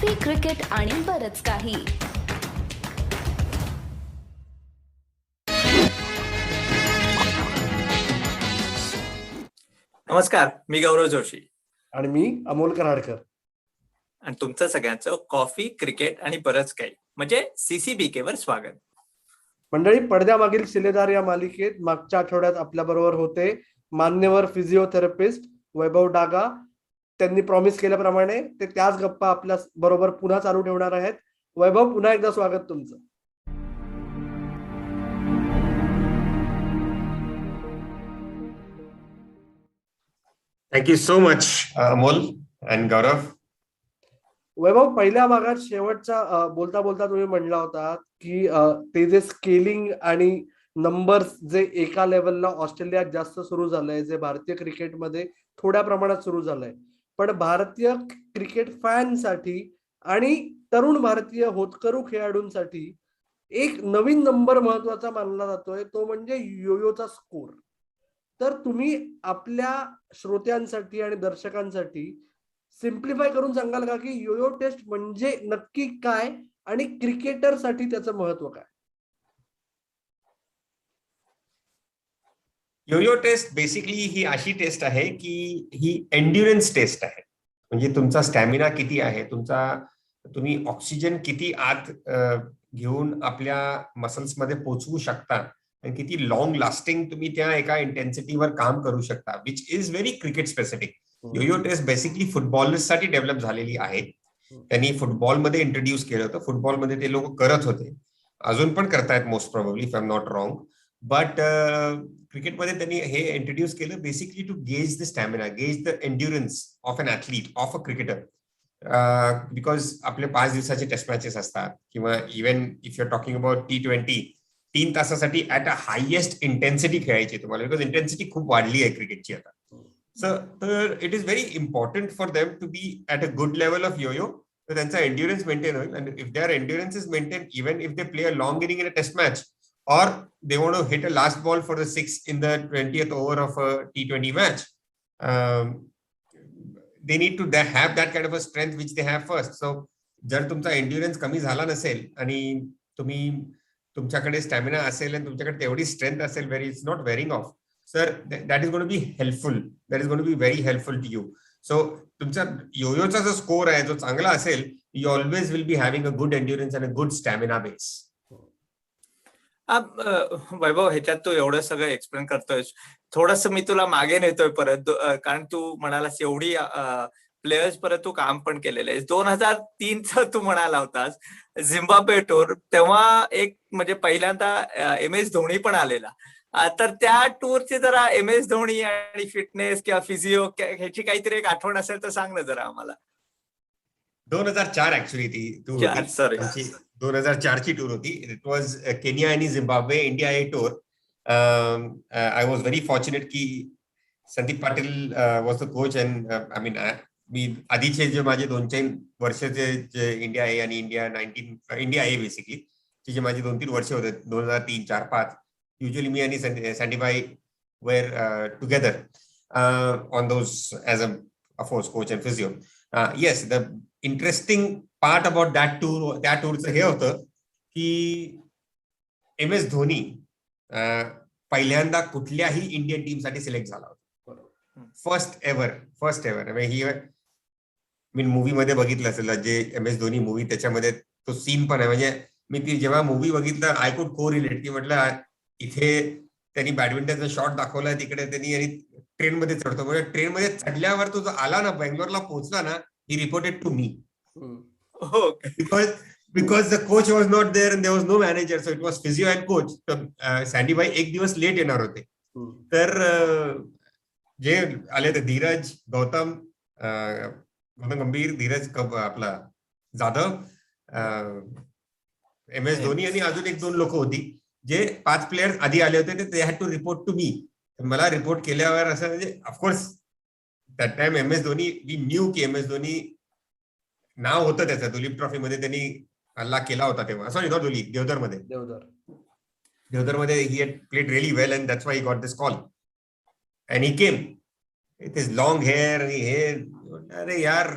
Coffee, cricket आणि बरच काही. नमस्कार, मी गौरव जोशी आणि मी अमोल कराडकर. आणि तुमचं सगळ्यांचं कॉफी, क्रिकेट आणि बरंच काही म्हणजे CCBK वर स्वागत. मंडळी, पडद्यामागील शिलेदार या मालिकेत मागच्या आठवड्यात आपल्या बरोबर होते मान्यवर फिजिओथेरपिस्ट वैभव डागा. त्यांनी प्रॉमिस केल्याप्रमाणे ते त्याच गप्पा आपल्या बरोबर पुन्हा चालू ठेवणार आहेत. वैभव, पुन्हा एकदा स्वागत तुमचं. Thank you so much, Amol and Gaurav. वैभव, पहिल्या भागात शेवटच्या बोलता बोलता तुम्ही म्हणला होता की ते जे स्केलिंग आणि नंबर्स जे एका लेवलला ऑस्ट्रेलियात जास्त सुरू झालंय, जे भारतीय क्रिकेटमध्ये थोड्या प्रमाणात सुरू झालंय, पण भारतीय क्रिकेट फॅनसाठी आणि तरुण भारतीय होतकरू खेळाडूंसाठी एक नवीन नंबर महत्वाचा मानला जातोय, तो म्हणजे योयोचा स्कोर. तर तुम्ही आपल्या श्रोत्यांसाठी आणि दर्शकांसाठी सिम्प्लिफाय करून सांगाल का की योयो टेस्ट म्हणजे नक्की काय आणि क्रिकेटरसाठी त्याचं महत्व काय? योयो टेस्ट बेसिकली ही अशी टेस्ट आहे की ही एंड्युरन्स टेस्ट आहे. म्हणजे तुमचा स्टॅमिना किती आहे, तुम्ही ऑक्सिजन किती आत घेऊन आपल्या मसल्स मध्ये पोहोचवू शकता आणि किती लॉंग लास्टिंग तुम्ही त्या एका इंटेन्सिटीवर काम करू शकता, which is very cricket specific. Yo-yo test basically फुटबॉलर्ससाठी डेव्हलप झालेली आहे. त्यांनी फुटबॉलमध्ये इंट्रोड्यूस केलं होतं. फुटबॉलमध्ये ते लोक करत होते, अजून पण करतायत most probably, if I am not wrong. But क्रिकेटमध्ये त्यांनी हे इंट्रोड्यूस केलं basically to gauge the stamina, gauge the endurance of an athlete, of a cricketer. Because आपले 5 दिवसाचे टेस्ट मॅचेस असतात, किंवा even if you are talking about T20, 3 तासासाठी at a highest intensity खेळायची तुम्हाला, बिकॉज इंटेन्सिटी खूप वाढली आहे क्रिकेटची आता. तर it is very important for them to be at a good level of yoyo. तर त्यांचा एंड्युरन्स मेंटेन होईल. And if their endurance is maintain, even if they play a long inning in a test match, or they want to hit a last ball for the 6th in the 20th over of a T20 match, they need to have that kind of a strength which they have first. So जर तुमचा endurance कमी झाला नसेल आणि तुमच्याकडे stamina असेल आणि तुमच्याकडे तेवढी स्ट्रेंथ असेल, where it's not wearing off, sir that is going to be helpful, that is going to be very helpful to you. So तुमचा योयोचा जो स्कोर आहे जो चांगला असेल, you always will be having a good endurance and a good stamina base. Vaibhav, ह्याच्यात तू एवढं सगळं एक्सप्लेन करतोय, थोडस मी तुला मागे नेतोय परत, कारण तू म्हणालास एवढी प्लेयर्स परत तू काम पण केलेलं आहे. 2003च तू म्हणाला होतास झिम्बाब्वे टूर, तेव्हा एक म्हणजे पहिल्यांदा MS धोनी पण आलेला. तर त्या टूरची जरा MS धोनी आणि फिटनेस किंवा फिजिओ ह्याची काहीतरी एक आठवण असेल तर सांग ना जरा आम्हाला. 2004 ऍक्च्युली ती टूर होती. 2004 ची टूर होती. इट वॉज केनिया आणि Zimbabwe India A tour. I was very fortunate की Sandeep Patil was the coach. And I mean मी आधीचे जे माझे 2-3 वर्षाचे जे इंडिया ए आणि इंडिया ए बेसिकली जे माझे 2-3 वर्ष होते, 2003, 4, 5, युजली मी आणि सँडीभाई were together on those as a course coach and physio. Yes, the interesting part about that tour, त्या टूरचं हे होतं की MS धोनी पहिल्यांदा कुठल्याही इंडियन टीमसाठी सिलेक्ट झाला होता. First ever. ही मी मूवी मध्ये बघितलं असेल जे MS धोनी मूवी, त्याच्यामध्ये तो सीन पण आहे. म्हणजे मी ती जेव्हा मूवी बघितलं, आय कुड को रिलेट, की म्हटलं इथे त्यांनी बॅडमिंटनचा शॉट दाखवलाय, तिकडे त्यांनी आणि ट्रेनमध्ये चढतो, म्हणजे ट्रेनमध्ये चढल्यावर तो जो आला ना, बेंगलोरला पोहोचला ना, he reported to me. Because the coach was not there and there was no manager, so it was physio and coach. तर सँडी भाई एक दिवस लेट येणार होते. तर जे आले ते धीरज, गौतम गंभीर, धीरज आपला जाधव, MS धोनी आणि अजून 1-2 लोक होती, जे 5 प्लेयर्स आधी आले होते. ते had to report to me. मला रिपोर्ट केल्यावर असं, म्हणजे of course that time MS Dhoni, we knew की MS धोनी नाव होतं त्याचं, दुलीप ट्रॉफी मध्ये त्यांनी हल्ला केला होता तेव्हा. सॉरी, नॉट दुलीप, देवधरमध्ये he had played really well and that's why he got this call and he came with his long hair आणि हे. अरे यार,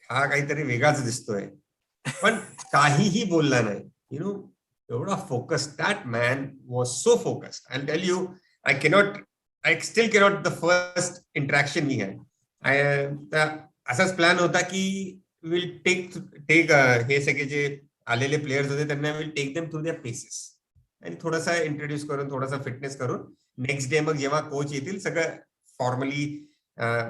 हा काहीतरी वेगळाच दिसतोय. पण काहीही बोलला नाही. एवढा focus. That man was so focused. I tell you, I still cannot the first interaction we had. असाच प्लॅन होता की विल टेक हे सगळे जे आलेले प्लेयर्स होते त्यांना will take them through their paces आणि थोडासा इंट्रोड्यूस करून, थोडासा फिटनेस करून, नेक्स्ट डे मग जेव्हा कोच येतील सगळं फॉर्मली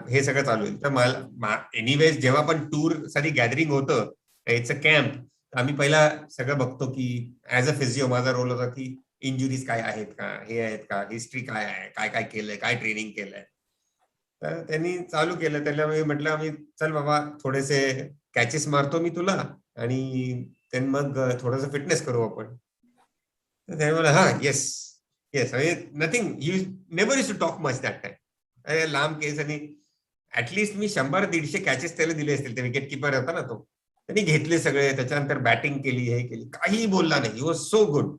हे सगळं चालू होईल. तर मला एनिवेज जेव्हा पण टूर साठी गॅदरिंग होतं, इट्स अ कॅम्प, आम्ही पहिला सगळं बघतो की ऍज अ फिजिओ माझा रोल होता की इंजुरीज काय आहेत का, हे आहेत का, हिस्ट्री काय आहे, काय काय केलंय, काय ट्रेनिंग केलंय. तर त्यांनी चालू केलं. त्याला मी म्हटलं, आम्ही चल बाबा थोडेसे कॅचेस मारतो मी तुला आणि मग थोडंसं फिटनेस करू आपण. तर त्याने मला हा yes yes, nothing, you never use to talk much that time. अरे लांब केस, आणि ऍटलिस्ट मी 100-150 कॅचेस त्याला दिले असतील. ते विकेट किपर होता ना तो, त्यांनी घेतले सगळे. त्याच्यानंतर बॅटिंग केली, हे केली, काहीही बोलला नाही. He was so good.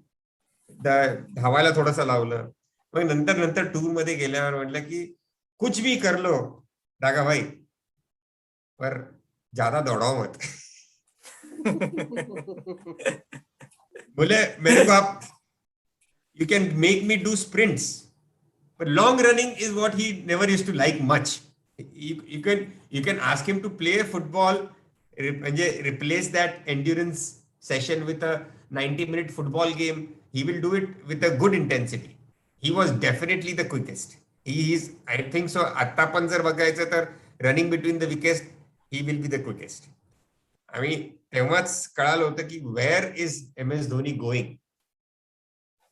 धावायला थोडंसं लावलं. मग नंतर टूर मध्ये गेल्यावर म्हटलं की कुछ भी कर लो दागा भाई, पर ज्यादा दौड़ाओ मत. बोले मेरे को आप, you can make me do sprints, but long running is what he never used to like much. You can ask him to play football, म्हणजे replace that endurance session with a 90-minute football game. He will do it with a good intensity. He was definitely the quickest. He is, I think so, आता पण जर बघायचं तर running between the wickets he will be the quickest. आम्ही तेव्हाच कळालं होतं की where is MS Dhoni going.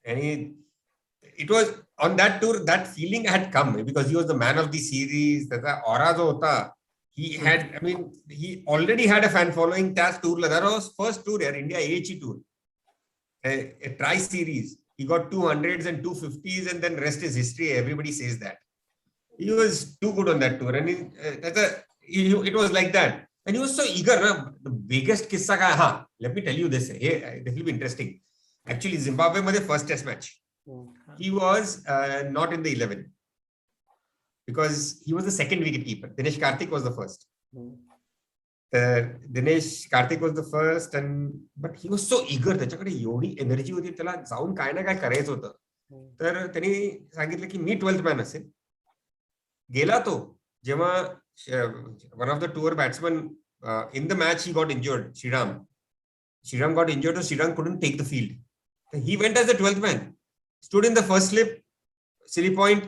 And it was on that tour, that feeling had come because he was the man of the series. That aura jo hota, he had, I mean, he already had a fan following. That tour, that was first tour here, India AHE tour, a tri-series. He got 200s and 250s, and then rest is history. Everybody says that. He was too good on that tour. And it was like that. And he was so eager. The biggest kissa ka, let me tell you this. This will be interesting. Actually, Zimbabwe मध्ये first test match, he was not in the 11 because he was the second wicket keeper. Dinesh Karthik was the first. Dinesh Karthik was the first, but he was so eager. त्याच्याकडे एवढी energy होती, त्याला जाऊन काय ना काय करायचं होतं. तर त्यांनी सांगितलं की मी 12th मॅन असेल. गेला तो. जेव्हा one of the tour batsmen in the match he got injured, Sriram got injured, so Sriram couldn't take the field. He went as the 12th man, stood in the first slip, Silly Point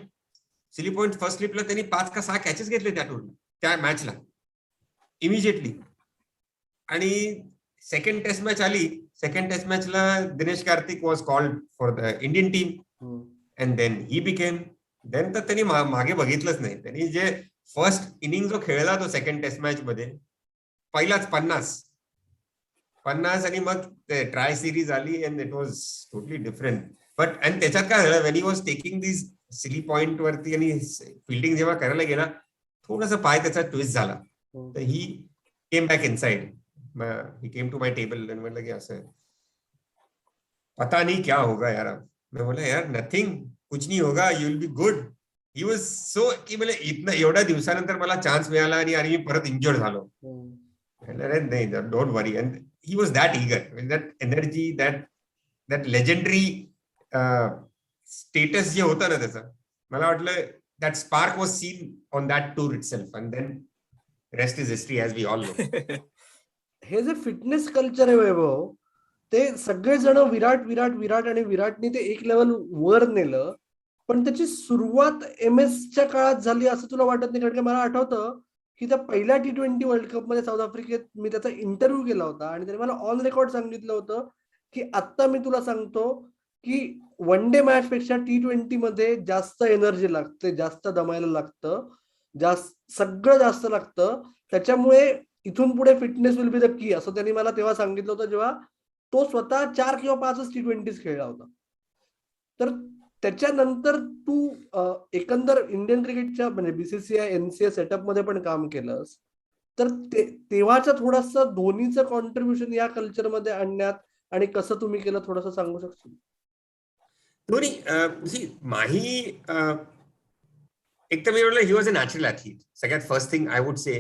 first slip ला त्यांनी 5 का 6 catches घेतले त्या मॅचला immediately. आणि second test match आली. Second test मॅचला Dinesh Karthik was called for the Indian team, and then he became. Then तर त्यांनी मागे बघितलंच नाही. त्यांनी जे फर्स्ट इनिंग जो खेळला तो सेकंड टेस्ट मॅच मध्ये, पहिलाच 50 आणि मग ट्राय सिरीज आली, and it was totally different. But आणि त्याच्यात काय झालं, when he was taking this silly point वरती आणि फिल्डिंग जेव्हा करायला गेला, थोडासा पाय त्याचा ट्विस्ट झाला. तर he came back inside. He came to my table आणि म्हटलं की असं पता नहीं क्या होगा यार. मैं बोला यार नथिंग, कुछ नहीं होगा, you will be good. He was so की म्हणजे इथनं एवढ्या दिवसानंतर मला चान्स मिळाला आणि मी परत इंजर्ड झालो. नाही, don't worry. And he was that eager, with that energy, that legendary status जे होता ना त्याचा, मला वाटलं that spark was seen on that tour itself, and then rest is history as we all know. हे जे फिटनेस कल्चर आहे वैभव, ते सगळेजण विराट आणि विराटने ते एक लेवल वर नेलं. पण त्याची सुरुवात MS-च्या काळात झाली असं तुला वाटत नाही? कारण की मला आठवतं की त्या पहिल्या T20 वर्ल्ड कप मध्ये साऊथ आफ्रिकेत मी त्याचा इंटरव्ह्यू केला होता आणि त्याने मला ऑन रेकॉर्ड सांगितलं होतं की आता मी तुला सांगतो की वन डे मॅच पेक्षा T20 मध्ये जास्त एनर्जी लागते, जास्त दमायला लागतं, सगळं जास्त लागतं. त्याच्यामुळे इथून पुढे fitness will be the key, असं त्यांनी मला तेव्हा सांगितलं होतं, जेव्हा तो स्वतः 4 किंवा 5 T20s खेळला होता. तर त्याच्यानंतर तू एकंदर इंडियन क्रिकेटच्या म्हणजे BCCI NCA सेटअप मध्ये पण काम केलंस. तर तेव्हाचं थोडंसं धोनीचं कॉन्ट्रीब्युशन या कल्चर मध्ये आणण्यात आणि कसं तुम्ही केलं, थोडंसं सांगू शकशील? धोनी माही एक तर मी म्हटलं he was a natural athlete. सगळ्यात first thing I would say,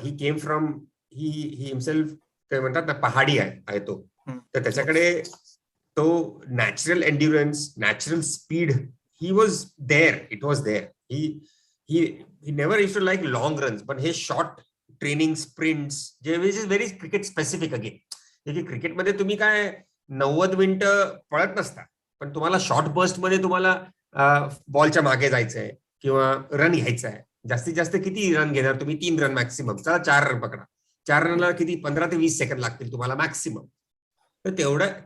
he came from, he himself ते म्हणतात ना पहाडी आहे तो. तर त्याच्याकडे तो natural endurance, natural speed, he was there, it was there. He never used to like long runs, पण हे शॉर्ट ट्रेनिंग स्प्रिंट्स जे which is very cricket specific again. क्रिकेटमध्ये तुम्ही काय 90 मिनिटं पळत नसता, पण तुम्हाला शॉर्ट बर्स्ट मध्ये तुम्हाला बॉलच्या मागे जायचंय किंवा रन घ्यायचा आहे. जास्तीत जास्त किती रन घेणार तुम्ही? 3 रन मॅक्सिमम. चला 4 रन पकडा. 4 रनला किती? 15 ते 20 सेकंद लागतील तुम्हाला मॅक्सिमम. तर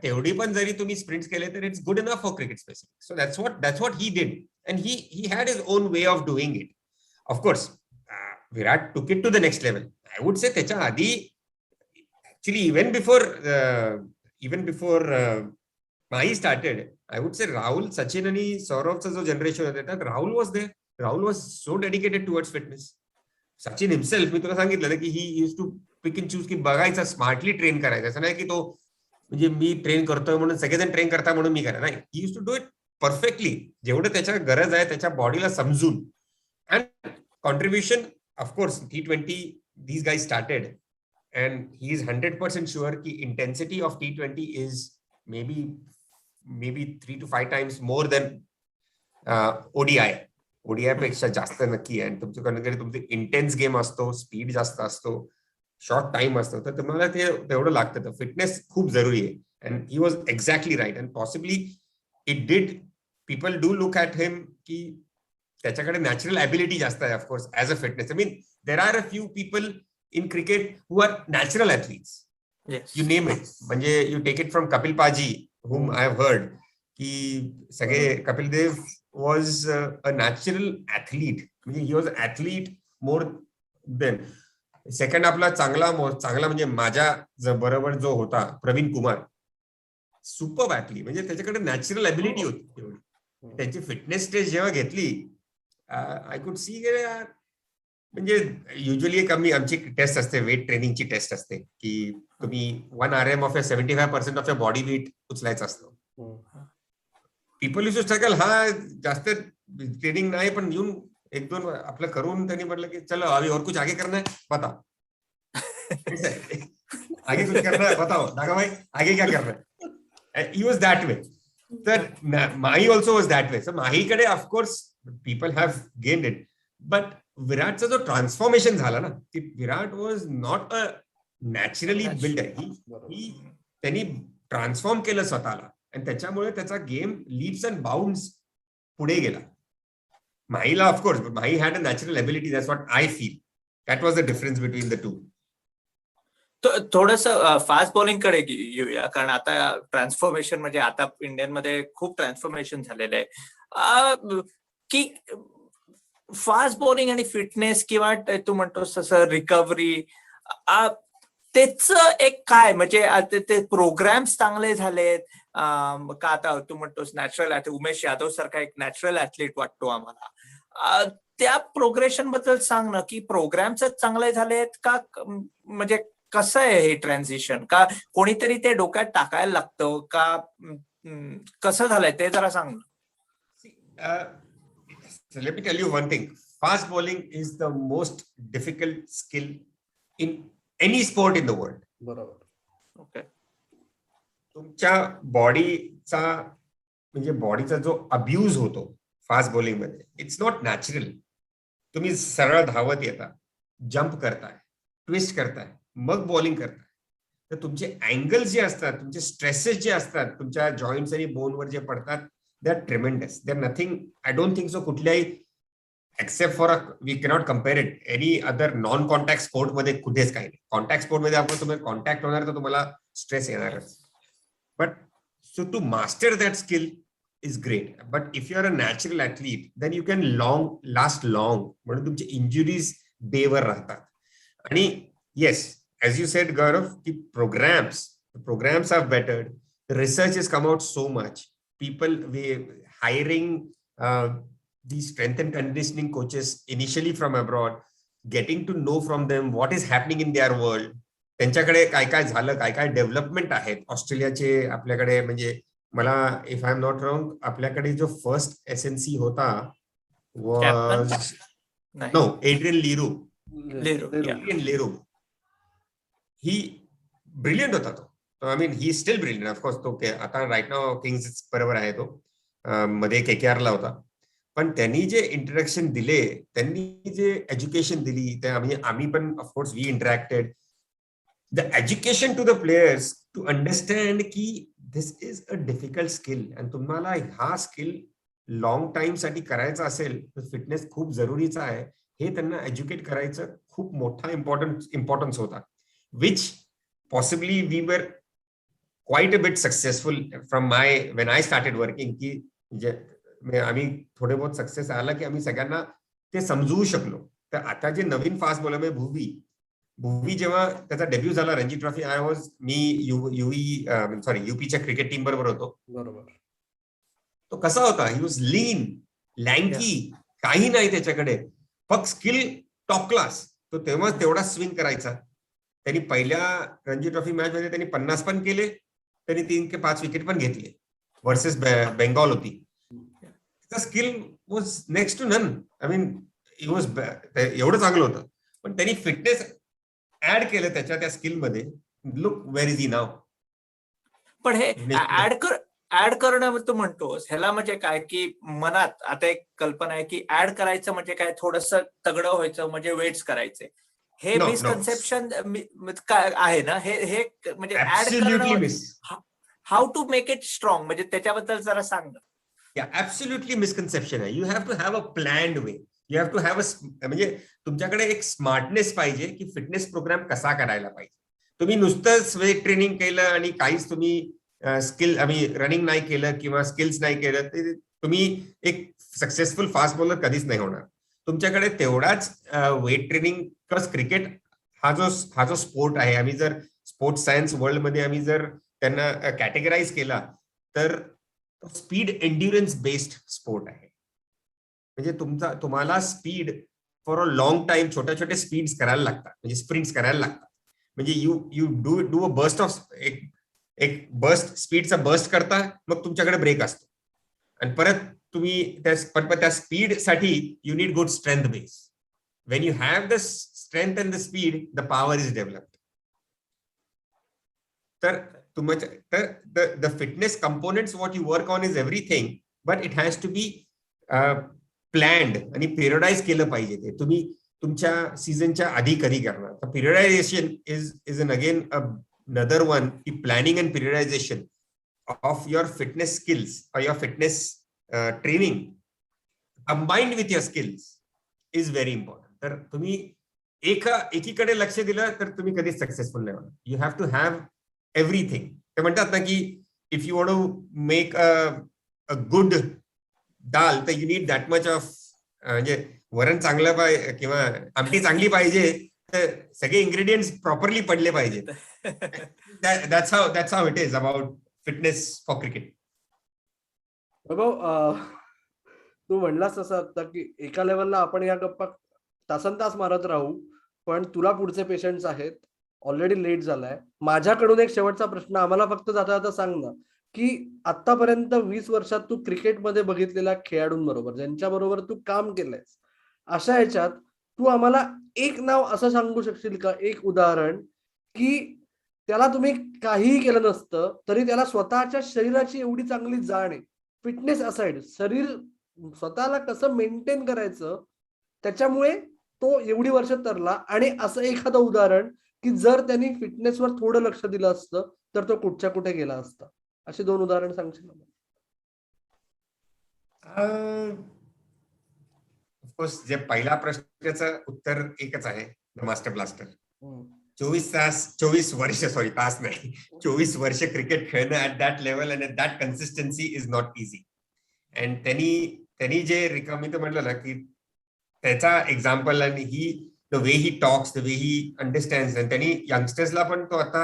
तेवढी पण जरी तुम्ही स्प्रिंट्स केले तर it's good enough for cricket specific. So that's what he did, and he had his own way of doing it. Of course Virat took it to the next level. I would say त्याच्या आधी actually even before Mahi started, I would say Rahul, Sachin आणि सौरवचा जो generation होता त्यात Rahul was there. Rahul was so dedicated towards fitness. Sachin himself, मी तुला सांगितलं की he used to peak and choose, की बघायचा, स्मार्टली ट्रेन करायचा. असं नाही की तो म्हणजे मी ट्रेन करतोय म्हणून सगळेजण ट्रेन करता म्हणून मी करा, नाही. He used to do it perfectly, जेवढं त्याच्या गरज आहे त्याच्या बॉडीला समजून. And contribution, of course T20 these guys started, and he is 100% sure ki intensity of T20 is maybe 3 to 5 times more than ODI. ODI पेक्षा जास्त नक्की आहे. तुमच्याकडे तुमचे इंटेन्स गेम असतो, स्पीड जास्त असतो, शॉर्ट टाइम असतो, तर तुम्हाला ते तेवढं लागतं. तर फिटनेस खूप जरुरी आहे. And he was exactly right. And possibly it did, people do look at him की त्याच्याकडे नॅचरल ॲबिलिटी जास्त आहे. Of course as a fitness, I mean there are a few people in cricket who are natural athletes. Yes. You name it. म्हणजे you take it from Kapil Paji, whom I have heard, की सगळे Kapil Dev was a natural athlete. म्हणजे he was an athlete more than. Second आपला चांगला म्हणजे माझ्या बरोबर जो होता प्रवीण कुमार, सुपर ऍथलीट. म्हणजे त्याच्याकडे नॅचरल ॲबिलिटी होती. त्याची फिटनेस टेस्ट जेव्हा घेतली, आय कुड सी म्हणजे युजली आमची टेस्ट असते, वेट ट्रेनिंगची टेस्ट असते, की तुम्ही 1 RM of 75% of your body weight उचलायचं असतं. People used to struggle. हा जास्त ट्रेनिंग नाही, पण येऊन 1-2 आपलं करून त्यांनी म्हटलं की चलो अभी और कुछ आगे करना है बताओ. आगे कुछ करना है बताओ नागा भाई, आगे क्या करना है. He was that way. तर Mahi also was that way. So माहीकडे of course people have gained it, but विराटचा जो ट्रान्सफॉर्मेशन झाला ना, की Virat was not a naturally build. त्यांनी ट्रान्सफॉर्म केलं स्वतःला, आणि त्याच्यामुळे त्याचा गेम लीप्स अँड बाउंड्स पुढे गेला. माहीला of course, Mahi had a natural ability. That's what I feel. That was the difference between the two. थोडस फास्ट बॉलिंग कडे येऊया, कारण आता ट्रान्सफॉर्मेशन म्हणजे आता इंडियनमध्ये खूप ट्रान्सफॉर्मेशन झालेलं आहे, की फास्ट बॉलिंग आणि फिटनेस किंवा तू म्हणतोस तसं रिकव्हरी, त्याच एक काय म्हणजे ते प्रोग्राम्स चांगले झालेत का? आता तू म्हणतोस नॅचरल ऍथलीट, उमेश यादव सारखा एक नॅचरल ऍथलीट वाटतो आम्हाला. त्या प्रोग्रेशन बद्दल सांग ना, की प्रोग्राम्स चांगले झालेत का? म्हणजे कसं आहे हे ट्रान्झिशन? का कोणीतरी ते डोक्यात टाकायला लागतं का? कसं झालंय ते जरा सांग ना. So let me tell you one thing. Fast bowling is the most difficult skill in any sport in the world. बरोबर. ओके. तुमच्या बॉडीचा म्हणजे बॉडीचा जो अब्यूज होतो फास्ट बॉलिंग मध्ये, इट्स नॉट नॅचरल. तुम्ही सरळ धावत येता, जम्प करताय, ट्विस्ट करताय, मग बॉलिंग करताय, तर तुमचे अँगल्स जे असतात, तुमचे स्ट्रेसेस जे असतात तुमच्या जॉईंट्स आणि बोनवर जे पडतात, they are tremendous. They are nothing. I don't think so. कुठल्याही except for we cannot compare it any other non-contact sport मध्ये कुठेच काही नाही. कॉन्टॅक्ट स्पोर्ट मध्ये आपण तुम्हाला कॉन्टॅक्ट होणार तर तुम्हाला स्ट्रेस येणारच. But so to master that skill is great. But if you are a natural athlete then you can last long. म्हणून तुमचे इंजुरीज बेवर राहतात. आणि yes, as you said Gaurav, की programmes are bettered. Research is come out so much. People hiring these strength and conditioning coaches initially from abroad, getting to know from them what is happening in their world. त्यांच्याकडे काय काय झालं, काय काय development आहेत. ऑस्ट्रेलियाचे आपल्याकडे म्हणजे मला if I am not wrong, आपल्याकडे जो फर्स्ट SNC होता was no Adrian Leru. Leru. He brilliant होता तो. I mean he steel brilliant of course. तो आता राईट नाव किंग्स बरोबर आहे तो. मध्ये KKR ला होता. पण त्यांनी जे इंट्रोडक्शन दिले, त्यांनी जे एज्युकेशन दिली, आम्ही पण of course we interacted. The education to the players to understand की this is a difficult skill आणि तुम्हाला हा स्किल लॉंग टाइम साठी करायचा असेल तर फिटनेस खूप जरुरीचा आहे, हे त्यांना एज्युकेट करायचं खूप मोठा इम्पॉर्टन्स होता. Which possibly we were quite a bit successful from when I started working, की आम्ही थोडे बहुत सक्सेस आला की आम्ही सगळ्यांना ते समजवू शकलो. तर आता जे नवीन फास्ट बॉलर म्हणजे भुवी जेव्हा त्याचा डेब्यू झाला रणजी ट्रॉफी, मी युपीच्या क्रिकेट टीम बरोबर होतो. बरोबर. तो कसा होता? ही वॉज लीन, लँकी, काही नाही त्याच्याकडे, फक्त स्किल टॉप क्लास. तो तेव्हा तेवढा स्विंग करायचा. त्यांनी पहिल्या रणजी ट्रॉफी मॅच मध्ये त्यांनी 50 पण केले, त्यांनी 3 ते 5 विकेट पण घेतले वर्सेस बेंगॉल होती. त्याचा skill was next to none. I mean एवढं चांगलं होतं. पण त्यांनी फिटनेस ऍड केलं त्या स्किल मध्ये. लुक वेर इज ही नाव. पण हे ऍड करणं तू म्हणतोस ह्याला म्हणजे काय, की मनात आता एक कल्पना आहे की ऍड करायचं म्हणजे काय, थोडस तगडं व्हायचं म्हणजे वेट्स करायचे, हे No, no. मिसकन्सेप्शन काय आहे ना, हे म्हणजे ऍड Absolutely करणं, miss. How to make it strong, म्हणजे त्याच्याबद्दल जरा सांग ना. Absolutely misconception आहे. You have to have a planned way. You have to have म्हणजे तुमच्याकडे एक स्मार्टनेस पाहिजे की फिटनेस प्रोग्राम कसा करायला पाहिजे. तुम्ही नुसतंच वेट ट्रेनिंग केलं आणि काहीच तुम्ही स्किल रनिंग नाही केलं किंवा स्किल्स नाही केलं, ते तुम्ही एक सक्सेसफुल फास्ट बॉलर कधीच नाही होणार. तुमच्याकडे तेवढाच वेट ट्रेनिंग प्लस क्रिकेट हा जो स्पोर्ट आहे, आम्ही जर स्पोर्ट्स सायन्स वर्ल्ड मध्ये आम्ही जर त्यांना कॅटेगराईज केला तर स्पीड एन्ड्युरन्स बेस्ड स्पोर्ट आहे. म्हणजे तुम्हाला speed for a long time छोट्या स्पीड्स करायला लागतात, म्हणजे स्प्रिंट्स करायला लागतात. म्हणजे you do a burst of एक बर्स्ट, स्पीडचा बर्स्ट करता, मग तुमच्याकडे ब्रेक असतो आणि परत तुम्ही त्या स्पीड साठी you need good strength base. Wien you have the strength and the speed, the power is developed. तर the fitness components what you work on is everything, but it has to be planned आणि periodize केलं पाहिजे. ते तुम्ही तुमच्या सीझनच्या आधी कधी करणार. तर periodization is an again another one, की planning and periodization of your fitness skills or your fitness training combined with your skills is very important. तर तुम्ही एकीकडे लक्ष दिलं तर तुम्ही कधीच सक्सेसफुल नाही होणार. You have to have everything. ते म्हणतात ना की if you want to make a good dal, तर you need that much of, म्हणजे वरण चांगलं पाहिजे किंवा आमटी चांगली पाहिजे तर सगळे इन्ग्रेडियंट्स प्रॉपरली पडले पाहिजे. that's how it is about fitness for cricket. तू म्हणलास तसं आता की एका लेवलला आपण या गप्पा तासनतास मारत राहू, पण तुला पुढचे पेशंट्स आहेत, ऑलरेडी लेट झालाय. माझ्याकडून एक शेवटचा प्रश्न, आम्हाला फक्त जाता जाता सांग ना की आतापर्यंत 20 वर्षात तू क्रिकेटमध्ये बघितलेल्या खेळाडूंबरोबर, ज्यांच्या बरोबर तू काम केलंयस, अशा ह्याच्यात तू आम्हाला एक नाव असं सांगू शकशील का, एक उदाहरण, की त्याला तुम्ही काहीही केलं नसतं तरी त्याला स्वतःच्या शरीराची एवढी चांगली जाण आहे, फिटनेस असाइड, शरीर स्वतःला कसं मेंटेन करायचं त्याच्यामुळे तो एवढी वर्ष तरला, आणि असं एखादं उदाहरण की जर त्यांनी फिटनेसवर थोडं लक्ष दिलं असतं तर तो कुठच्या कुठे गेला असता. अशी 2 उदाहरण सांगशील ना? ऑफकोर्स जे पहिल्या प्रश्नाचं उत्तर एकच आहे, द मास्टर ब्लास्टर. 24 वर्ष क्रिकेट खेळणं at that level and that consistency is not easy. And त्यांनी जे रिकामी तर म्हटलं ना की त्याचा एक्झाम्पल आणि the way he talks, the way he understands, आणि त्यांनी यंगस्टर्सला पण तो आता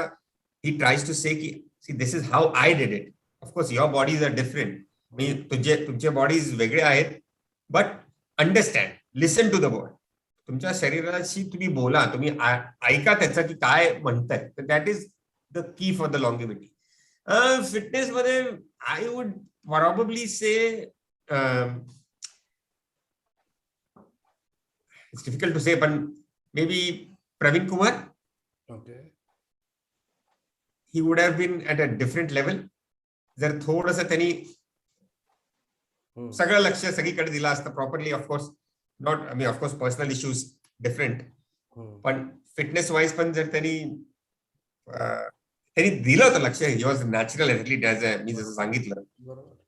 ही ट्रायज टू से की see this is how I did it. Of course your bodies are different, तुमचे बॉडीज वेगळे आहेत, but understand, listen to the body. तुमच्या शरीराशी तुम्ही बोला, तुम्ही ऐका त्याचं की काय म्हणताय. तर that is the key for the longevity. Fitness मध्ये I would probably say it's difficult to say, but maybe Praveen Kumar. Okay. He would have been at a different level जर थोडस त्यांनी सगळं लक्ष सगळीकडे दिलं असतं properly. Of course not of course personal issues different, पण फिटनेस वाईज पण जर त्यांनी दिलं होतं लक्ष, ही वॉज नॅचरल ॲथलीट मी जसं सांगितलं.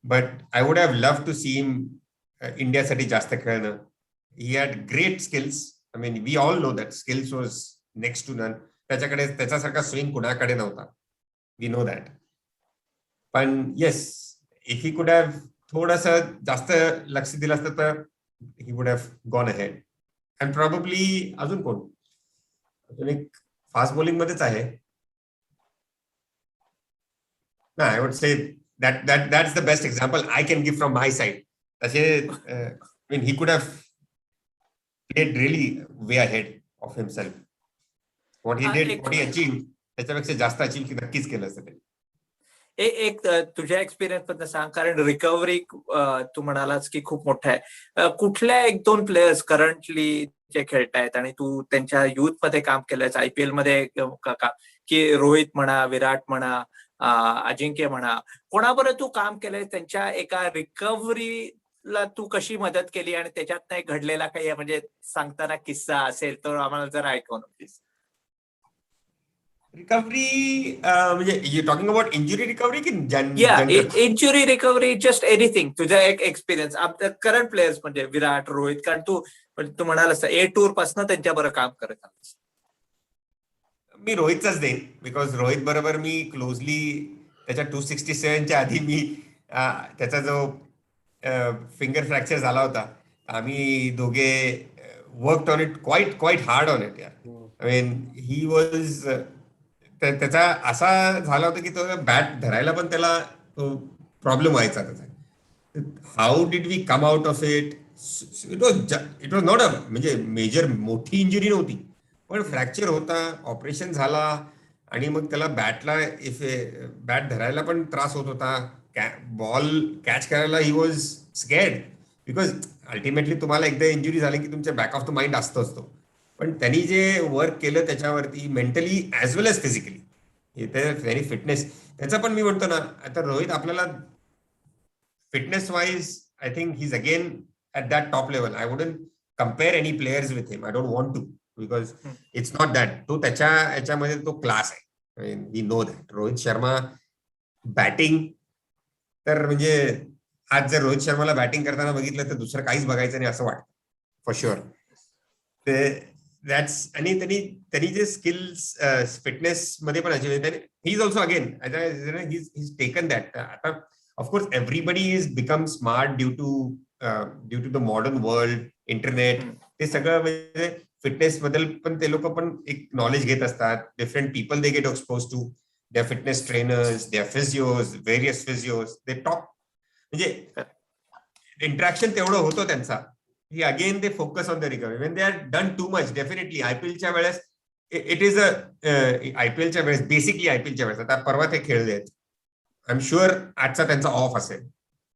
But I would have love to see him इंडियासाठी जास्त खेळणं. He had great skills. I mean we all know that skills was next to none. त्याच्याकडे त्याच्यासारखा स्विंग कुणाकडे नव्हता. We know that. पण yes, if he could have थोडंसं जास्त लक्ष दिलं असतं तर he would have gone ahead. And probably अजून कोण, अजून एक फास्ट बॉलिंग मध्येच आहे. I would say that's the best example I can give from my side. I mean, he could have played really way ahead of himself. What he did, what he achieved, त्याच्यापेक्षा जास्त achieve नक्कीच केलं असतं त्यांनी. एक तुझ्या experience मधनं सांग, कारण रिकव्हरी तू म्हणालास की खूप मोठा आहे. कुठल्या 1-2 प्लेयर्स करंटली जे खेळतायत आणि तू त्यांच्या युथ मध्ये काम केलंयस, IPL मध्ये की रोहित म्हणा, विराट म्हणा, अजिंक्य म्हणा, कोणाबरोबर तू काम केलंय, त्यांच्या एका रिकव्हरीला तू कशी मदत केली आणि त्याच्यात नाही घडलेला काही म्हणजे सांगताना किस्सा असेल तर आम्हाला जरा ऐकवून प्लीज. रिकव्हरी म्हणजे you talking about injury recovery की इंजुरी रिकव्हरी, जस्ट एनिथिंग, तुझा एक एक्सपिरियन्स करंट प्लेयर्स म्हणजे विराट, रोहित, कारण तू म्हणालास ए टूर पासून त्यांच्याबरोबर काम करत आहात. मी रोहितचाच देईन, बिकॉज रोहित बरोबर मी क्लोजली त्याच्या 267च्या आधी मी त्याचा जो फिंगर फ्रॅक्चर झाला होता, आम्ही दोघे worked on it quite hard on it. I mean he was, त्याचा असा झाला होता की तो बॅट धरायला पण त्याला प्रॉब्लेम व्हायचा त्याचा. How did we come out of it? It was not a म्हणजे मेजर मोठी इंजुरी नव्हती, पण फ्रॅक्चर होता, ऑपरेशन झाला आणि मग त्याला बॅट धरायला पण त्रास होत होता, बॉल कॅच करायला ही वॉज स्कॅर्ड, बिकॉज अल्टिमेटली तुम्हाला एकदा इंजुरी झाली की तुमच्या बॅक ऑफ द माइंड असतोच तो. पण त्यांनी जे वर्क केलं त्याच्यावरती mentally as well as physically, त्यांनी फिटनेस त्याचा पण मी म्हणतो ना, आता रोहित आपल्याला fitness wise I think he is again at that top level. I wouldn't compare any players with him, I don't want to, because it's not that. तो त्याच्या याच्यामध्ये तो क्लास आहे, we know that. Rohit Sharma batting तर म्हणजे आज जर रोहित शर्माला बॅटिंग करताना बघितलं तर दुसरं काहीच बघायचं नाही असं वाटतं फॉर शुअर. दॅट्स, आणि त्यांनी जे स्किल्स फिटनेस मध्ये पण achieve, he is also again he's taken that. आता of course everybody is become smart due to the modern world, internet, ते सगळं म्हणजे फिटनेस बद्दल पण ते लोक पण एक नॉलेज घेत असतात. Different people they get expose to, their fitness trainers, their physios, various physios, they talk, म्हणजे इंटरॅक्शन तेवढं होतं त्यांचा. Again they focus on the recovery. When they are done too much, definitely आयपीएलच्या वेळेस इट इज आयपीएलच्या वेळेस, basically आयपीएलच्या वेळेस, आता परवा ते खेळले आहेत, आय एम शुअर आजचा त्यांचा ऑफ असेल,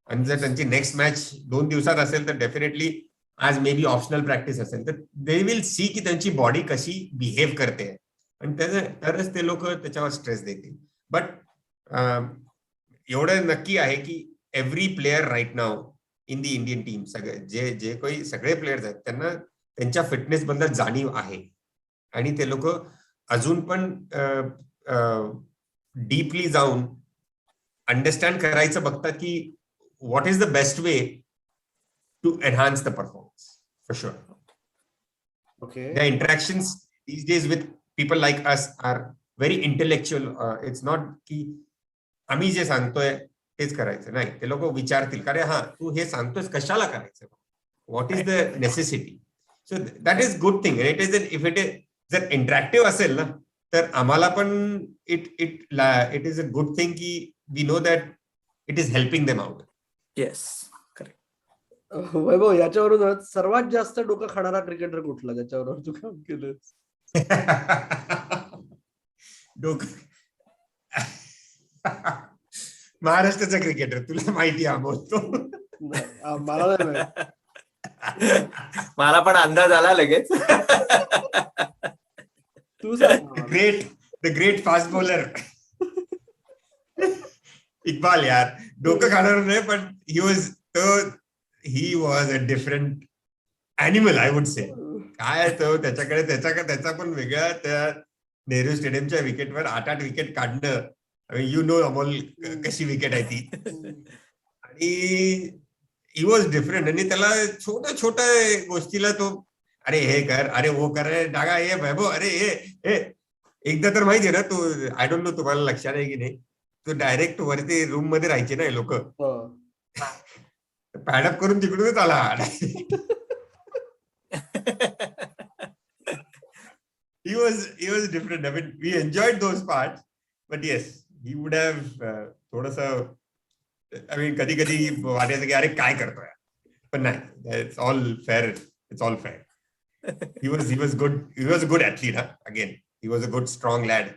आणि जर त्यांची नेक्स्ट मॅच 2 दिवसात असेल तर डेफिनेटली आज मे बी ऑप्शनल प्रॅक्टिस असेल, तर दे विल सी की त्यांची बॉडी कशी बिहेव करते, आणि तरच ते लोक त्याच्यावर स्ट्रेस देतील. बट एवढं नक्की आहे की every player right now in the Indian team, जे काही सगळे प्लेयर्स आहेत त्यांना त्यांच्या फिटनेस बद्दल जाणीव आहे, आणि ते लोक अजून पण डीपली जाऊन अंडरस्टँड करायचं बघतात की what is the best way to enhance the performance, for sure. Okay. The interactions these days with people like us are very intellectual. It's not की आम्ही जे सांगतोय तेच करायचं नाही, ते लोक विचारतील का रे हा तू हे सांगतोयस कशाला करायचं, what is the necessity. So that is good thing. It is if it is जर इंटरॅक्टिव्ह असेल ना तर आम्हाला पण it is a good thing की we know that it is helping them out. Yes, correct. Vaibhav, याच्यावरूनच सर्वात जास्त डोकं खाणारा क्रिकेटर कुठला ज्याच्यावर तू काम केलं? महाराष्ट्राचा क्रिकेटर तुला माहिती आहे बोलतो. मला नाही माहित. मला पण अंदाज आला लगेच. तू सांग. The great fast bowler Iqbal यार डोकं खाणार नाही, पण ही was a different animal I would से. काय तो त्याचा पण वेगळा त्या नेहरू स्टेडियमच्या विकेटवर 8 विकेट काढणं. यू नो अमोल कशी विकेट आहे ती. आणि ही वॉज डिफरंट. आणि त्याला छोट्या गोष्टीला तो अरे हे कर, अरे वो कर, अरे डागा हे वैभव, अरे हे एकदा तर माहितीये ना तू, आय डोंट नो तुम्हाला लक्षात आहे की नाही, तो डायरेक्ट वरती रूम मध्ये राहायचे ना लोक, पॅडअप करून तिकडूनच आला. he was different. I mean, we enjoyed those parts, but yes, he would have थोडंसं, I mean, कधी वाटायचं की अरे काय करतोय, पण नाही, it's all fair. He was good. He was a good athlete. Again, he was a good strong lad.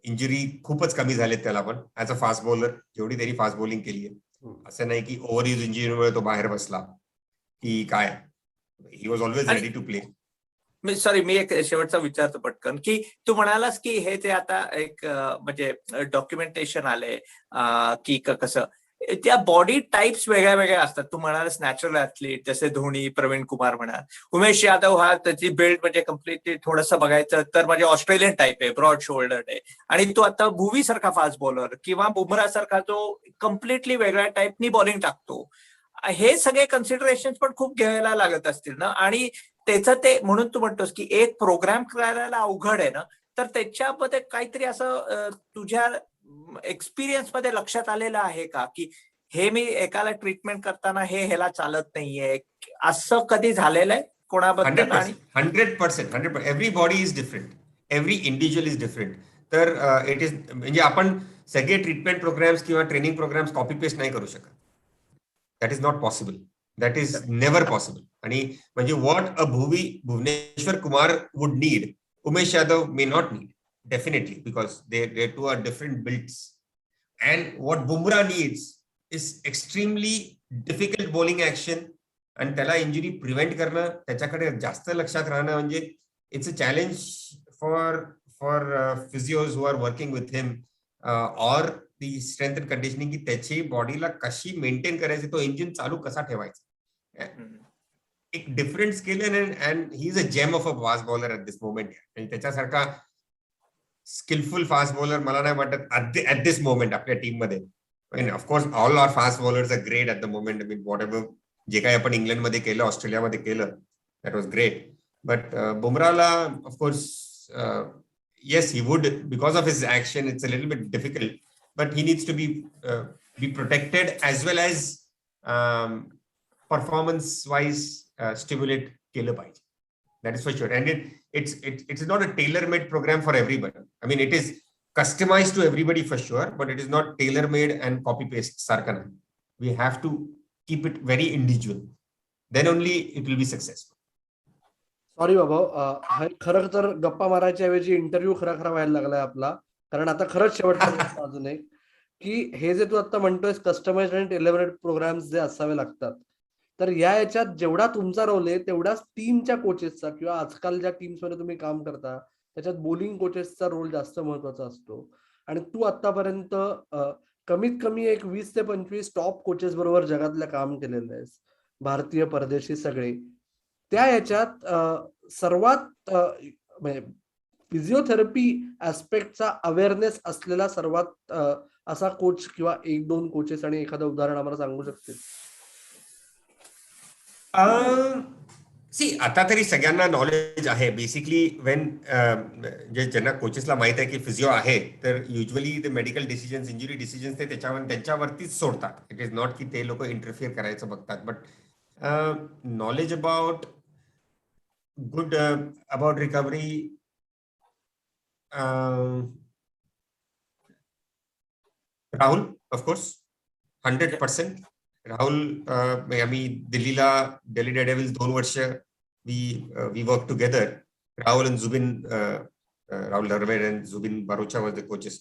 Injury खूपच कमी झालेत त्याला, पण ऍज अ फास्ट बॉलर जेवढी त्यांनी फास्ट बॉलिंग केली आहे, असं नाही की ओव्हरयूज इंजुरीमुळे तो बाहेर बसला की काय. He was always ready to play. मी एक शेवटचा विचारतो पटकन, की तू म्हणालास की हे ते आता एक म्हणजे डॉक्युमेंटेशन आलंय की कसं त्या बॉडी टाइप्स वेगळ्या वेगळ्या असतात. तू म्हणालास नॅचरल ऍथलीट जसे धोनी, प्रवीण कुमार म्हणा, उमेश यादव हा त्याची बिल्ड म्हणजे कम्प्लिटली थोडंसं बघायचं तर म्हणजे ऑस्ट्रेलियन टाईप आहे, ब्रॉड शोल्डर आहे. आणि तो आता भुवी सारखा फास्ट बॉलर किंवा बुमरा सारखा जो कम्प्लिटली वेगळ्या टाईपनी बॉलिंग टाकतो, हे सगळे कन्सिडरेशन पण खूप घ्यायला लागत असतील ना. आणि त्याचं ते म्हणून तू म्हणतोस की एक प्रोग्राम करायला अवघड आहे ना, तर त्याच्यामध्ये काहीतरी असं तुझ्या एक्सपिरियन्स मध्ये लक्षात आलेलं आहे का की हे मी एकाला ट्रीटमेंट करताना ह्याला चालत नाहीये, असं कधी झालेलं आहे कोणाबद्दल? 100%. Every body is different, every individual is different. तर इट इज म्हणजे आपण सगळे ट्रीटमेंट प्रोग्राम्स किंवा ट्रेनिंग प्रोग्राम्स कॉपी पेस्ट नाही करू शकत. That is not possible. That is never possible. आणि म्हणजे what a Bhuvneshwar Kumar would need, Umesh Yadav may not need, definitely, because they two are different builds. And what Bumrah needs is extremely difficult bowling action, and त्याला injury prevent करणं, त्याच्याकडे जास्त लक्षात राहणं म्हणजे it's a challenge for physios who are working with him or the strength and conditioning, की त्याची बॉडीला कशी मेंटेन करायची, तो इंजिन चालू कसा ठेवायचा. एक different skill and he is a gem of a fast bowler at this moment. आणि त्याच्यासारखा स्किलफुल फास्ट बॉलर मला नाही वाटत ऍट दिस मोमेंट आपल्या टीम मध्ये. Of course all are fast bowlers are great at the moment. I mean whatever जे काही आपण इंग्लंडमध्ये केलं, ऑस्ट्रेलियामध्ये केलं, दॅट वॉज ग्रेट. बट बुमराला of course yes he would, because of his action it's a little bit difficult, but he needs to be protected as well as performance wise stimulate केलं पाहिजे. That is for sure. And it's not a tailor-made program for everybody. I mean, it is customized to everybody for sure, but it is not tailor-made and copy-paste sarkana. We have to keep it very individual. Then only it will be successful. Sorry बाबा, खरं तर गप्पा मारायच्या ऐवजी interview खरा व्हायला लागलाय आपला. कारण आता खरंच शेवटचा प्रश्न अजून एक, की हे जे तू आता म्हणतोयस कस्टमाइज्ड आणि टेलरमेड प्रोग्राम्स जे असावे लागतात, तर याच्यात जेवढा तुमचा रोल आहे तेवढाच टीमच्या कोचेसचा किंवा आजकाल ज्या टीम्स मध्ये तुम्ही काम करता त्याच्यात बॉलिंग कोचेसचा रोल जास्त महत्वाचा असतो. आणि तू आतापर्यंत कमीत कमी एक 20 ते 25 टॉप कोचेस बरोबर जगातल्या काम केलेलं आहेस, भारतीय परदेशी सगळे. त्या याच्यात सर्वात म्हणजे फिजिओथेरपी ऍस्पेक्टचा अवेअरनेस असलेला सर्वात असा कोच किंवा 1-2 कोचेस आणि एखादं उदाहरण आम्हाला सांगू शकतील? आता तरी सगळ्यांना नॉलेज आहे बेसिकली. वेन जे ज्यांना कोचेसला माहित आहे की फिजिओ आहे, तर युजली ते मेडिकल डिसिजन्स, इंजुरी डिसिजन्स ते त्यांच्यावरतीच सोडतात. इट इज नॉट की ते लोक इंटरफिअर करायचं बघतात. But knowledge about good about recovery, Rahul of course 100%. Rahul, आम्ही दिल्लीला दिल्ली डेअरडेव्हिल्स 2 वर्ष we work together. Rahul and Zubin, Rahul Dravid and Zubin Bharucha was the coaches.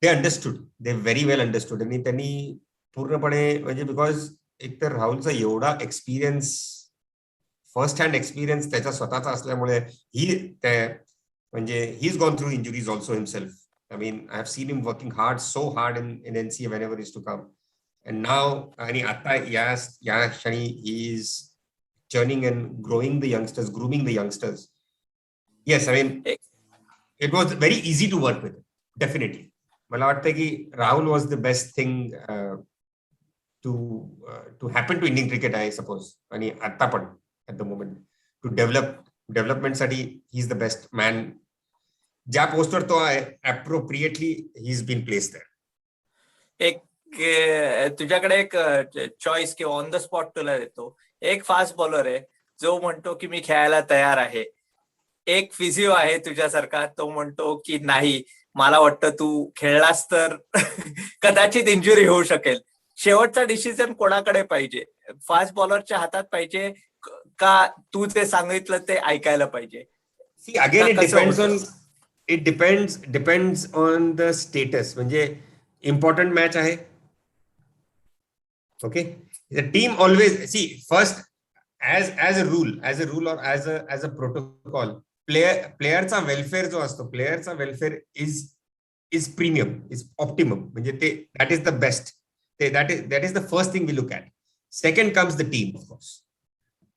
They understood, they very well understood. आणि त्यांनी पूर्णपणे म्हणजे बिकॉज एकतर राहुलचा एवढा एक्सपिरियन्स, फर्स्ट हँड एक्सपिरियन्स त्याचा स्वतःचा असल्यामुळे he is gone through injuries also himself. I mean, I have seen him working hard, so hard in NCA whenever he's to come. And now, आणि आता या क्षणी he is churning and growing the youngsters, grooming the youngsters. Yes, I mean, it was very easy to work with him, definitely. मला वाटतं की Rahul was the best thing to happen to Indian cricket, I suppose. आणि आता पण at the moment to development साठी he is the best man. ज्या पोस्टवर तो आहे appropriately he's been placed there. एक तुझ्याकडे एक चॉईस किंवा ऑन द स्पॉट तुला देतो. एक फास्ट बॉलर आहे जो म्हणतो की मी खेळायला तयार आहे. एक फिजिओ आहे तुझ्यासारखा, तो म्हणतो की नाही, मला वाटतं तू खेळलास तर कदाचित इंजुरी होऊ शकेल. शेवटचा डिसिजन कोणाकडे पाहिजे? फास्ट बॉलरच्या हातात पाहिजे का तू जे सांगितलं ते ऐकायला पाहिजे? See, again, it depends on the status. म्हणजे important match आहे. Okay, the team always see first as a rule or as a protocol. प्लेयरचा वेलफेअर जो असतो, प्लेयरचा welfare is premium, is optimum. म्हणजे ते that is the best. That is the first thing we look at. Second comes the team, of course.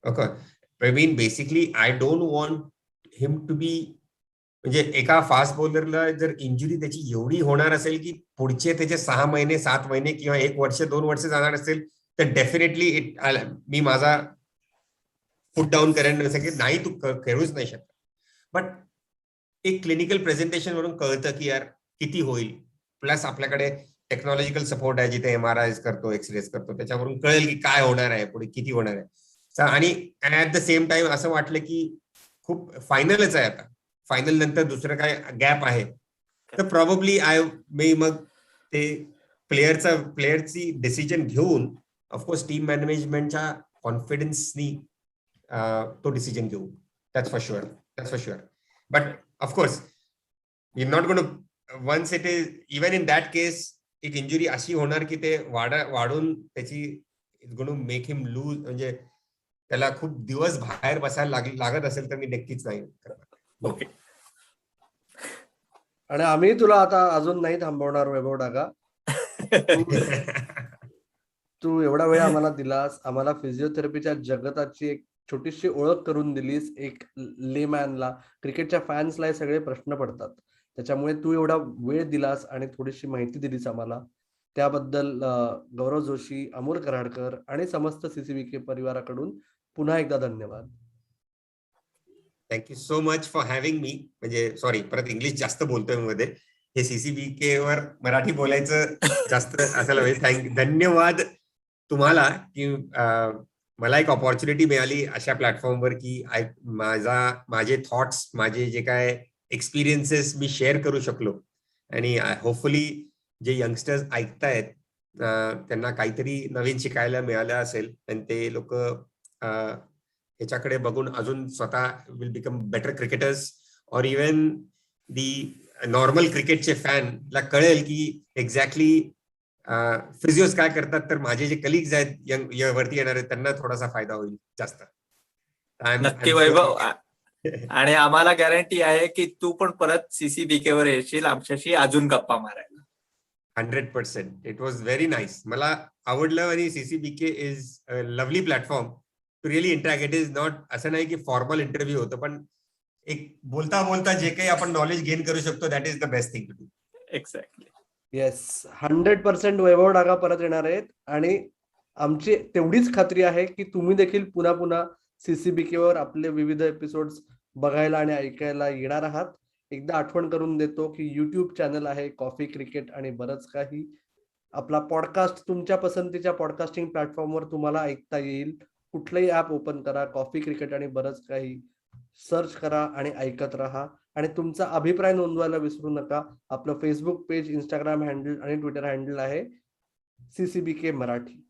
Okay, I mean basically I don't want him to be, म्हणजे एका fast बॉलरला जर injury त्याची एवढी होणार असेल की पुढचे त्याचे 6 महिने 7 महिने किंवा 1 वर्ष 2 वर्ष जाणार असेल तर डेफिनेटली मी माझा फुट डाऊन करेन, की नाही तू खेळूच नाही शकत. बट एक क्लिनिकल प्रेझेंटेशन वरून कळतं की यार किती होईल. प्लस आपल्याकडे टेक्नॉलॉजिकल सपोर्ट आहे, जिथे MRIs करतो, एक्सरेज करतो, त्याच्यावरून कळेल की काय होणार आहे पुढे, किती होणार आहे. आणि ऍट द सेम टाइम असं वाटलं की खूप फायनलच आहे आता, फायनल नंतर दुसरं काय गॅप आहे तर प्रॉब्ली मग ते प्लेयरची डिसिजन घेऊन ऑफकोर्स टीम मॅनेजमेंटच्या कॉन्फिडन्सनी तो डिसिजन घेऊ. That's for sure. But of course we not going to once it is even in that case एक इंजुरी अशी होणार की ते वाढून त्याची it's going to make him lose, म्हणजे त्याला खूप दिवस बाहेर बसायला लागत असेल तर मी नक्कीच नाही करणार. ओके. आणि आम्ही तुला आता अजून नाही थांबवणार वैभव डागा. तू एवढा वेळ आम्हाला दिलास, आम्हाला फिजिओथेरपीच्या जगताची एक छोटीशी ओळख करून दिलीस. एक लेमॅनला, क्रिकेटच्या फॅन्सला हे सगळे प्रश्न पडतात, त्याच्यामुळे तू एवढा वेळ दिलास आणि थोडीशी माहिती दिलीस आम्हाला. त्याबद्दल गौरव जोशी, अमोल कराडकर आणि समस्त CCBK परिवाराकडून पुन्हा एकदा धन्यवाद. Thank you so much for having me. म्हणजे सॉरी, परत इंग्लिश जास्त बोलतोय मध्ये. हे CCBK वर मराठी बोलायचं जास्त असायला पाहिजे. धन्यवाद तुम्हाला की मला एक ऑपॉर्च्युनिटी मिळाली अशा प्लॅटफॉर्मवर की माझे थॉट्स, माझे जे काय एक्सपिरियन्सेस मी शेअर करू शकलो. आणि होपफुली जे यंगस्टर्स ऐकतायत त्यांना काहीतरी नवीन शिकायला मिळालं असेल आणि ते लोक ह्याच्याकडे बघून अजून स्वतः विल बिकम बेटर क्रिकेटर्स. और इवन दी नॉर्मल क्रिकेटचे फॅनला कळेल की एक्झॅक्टली फिजिओज काय करतात, तर माझे जे कलिग्स आहेत वरती येणार आहेत त्यांना थोडासा फायदा होईल जास्त. नक्की वैभव. आणि आम्हाला गॅरंटी आहे की तू पण परत CCBK वर येशील आमच्याशी अजून गप्पा मारायला. 100%. It was very nice. मला आवडलं. आणि CCBK is a lovely platform to really interact. It is not असं नाही की फॉर्मल इंटरव्ह्यू होतं, पण एक बोलता बोलता जे काही आपण नॉलेज गेन करू शकतो that is the best thing to do. Exactly. Yes, 100% Vaibhav Daga परत येणार आहेत. आणि आमची तेवढीच खात्री आहे की तुम्ही देखील पुन्हा पुन्हा CCBK वर आपले विविध एपिसोड्स बघायला आणि ऐकायला येणार आहात. एकदा आठवण करून देतो की YouTube चॅनल आहे कॉफी क्रिकेट आणि बरंच काही. आपला पॉडकास्ट तुमच्या पसंतीच्या पॉडकास्टिंग प्लॅटफॉर्मवर तुम्हाला ऐकता येईल. कुठलंही ऍप ओपन करा, कॉफी क्रिकेट आणि बरंच काही सर्च करा आणि ऐकत राहा. आणि तुमचा अभिप्राय नोंदवायला विसरू नका. आपलं फेसबुक पेज, इंस्टाग्राम हँडल आणि ट्विटर हँडल आहे CCBK मराठी.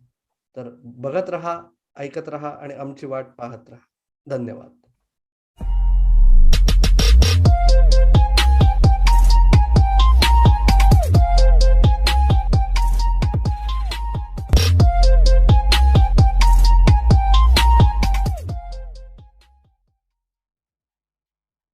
तर बघत राहा, ऐकत राहा आणि आमची वाट पाहत राहा. धन्यवाद.